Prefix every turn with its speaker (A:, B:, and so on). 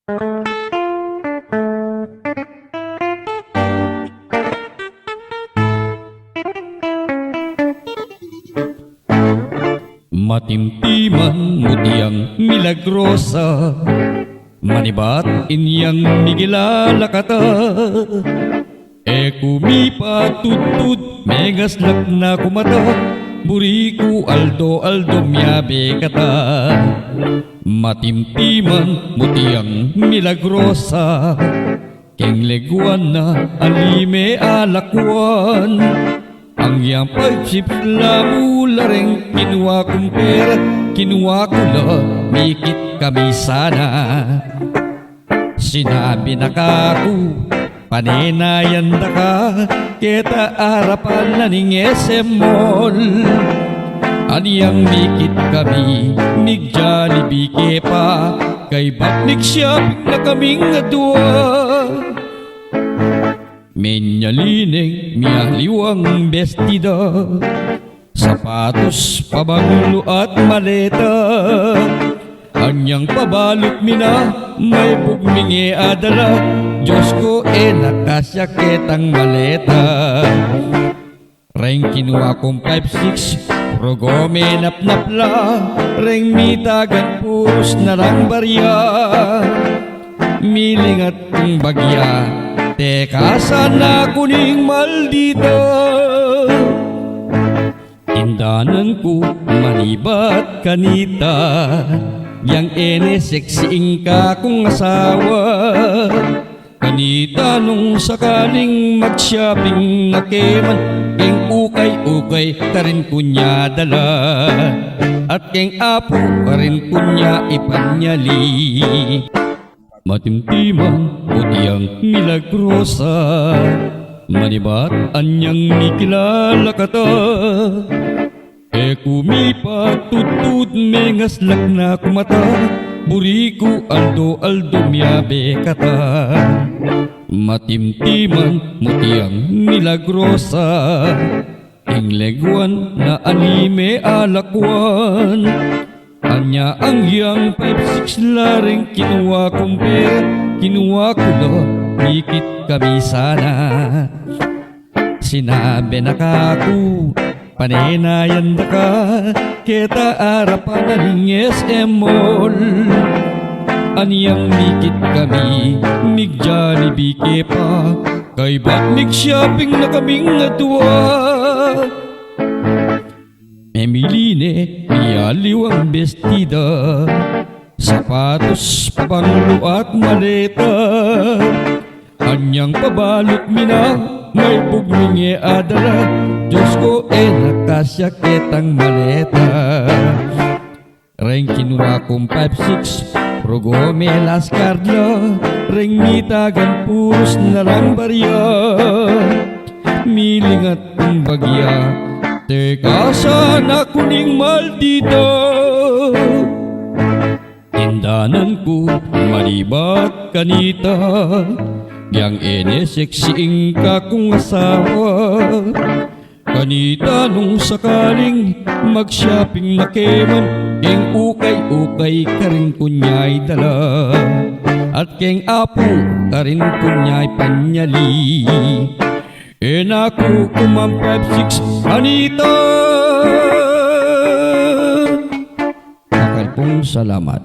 A: Matimtiman mutiang milagrosa, manibat inyang migilalakata. Kumipa tutut megaslak na kumata, buriku aldo aldo miyabe kata. Matimtiman mutiang milagrosa, kengleguan na alime alakwan. Ang yang pagsip lamu lareng kinuha kong pera, kinuha ko la, mikit kami sana. Sinabi na kaku, paninayan da ka, kita harapan na ning SM Mall. Aniyang mikit kami, mig Jollibee ke pa, kay baknik shopping na kaming adwa. Menyalineng miyaliwang bestida, sapatos, pabangulo at maleta. Anyang pabalot mina, may bugmingi adala, Diyos ko nakasyakit ang maleta. Reng kinuha kong 5-6, rogo menap-napla, reng mitagan puros na lang barya. Milingat kong bagya, teka sana kuning maldita. Tindanan ko manibat kanita, yang sexy ka kong asawa. Kanita nung sakaling mag-shopping na keman, keng ukay-ukay ka rin kunya dala, at keng apo ka rin kunya ipanyali. Matimtiman mutiang milagrosa, manibat anyang mikilalakata. Kumipa tutut mengaslak na kumata, buriku aldo aldo miyabe kata. Matimtiman mutiang milagrosa, ingleguan na anime alakwan. Anya ang yang 5-6 laring kinuha kong pera, kinuha ko na, mikit kami sana. Sinabi na kaku, paninayan da ka, kita harapan na ning SM Mall. Aniyang mikit kami, mig Jollibee ke pa, kay baknik shopping na kaming adwa. Emiline, miyaliwang bestida, sapatos, pabangulo at maleta. Anyang pabalot mina, may bugmingi adala, Diyos ko nakasyakit ang maleta. Reng kinuha kong 5-6, rogo melas karla, reng mitagan puros na lang barya. Milingat kong bagya, teka sana kuning maldita. Tindanan ko manibat kanita, yang sexy ka kong asawa. Kanita nung sakaling mag-shopping na keman, keng ukay-ukay ka rin kunya'y dala, at keng apo ka rin kunya'y panyali. Naku kumang 5-6 Anita. Makalpong salamat.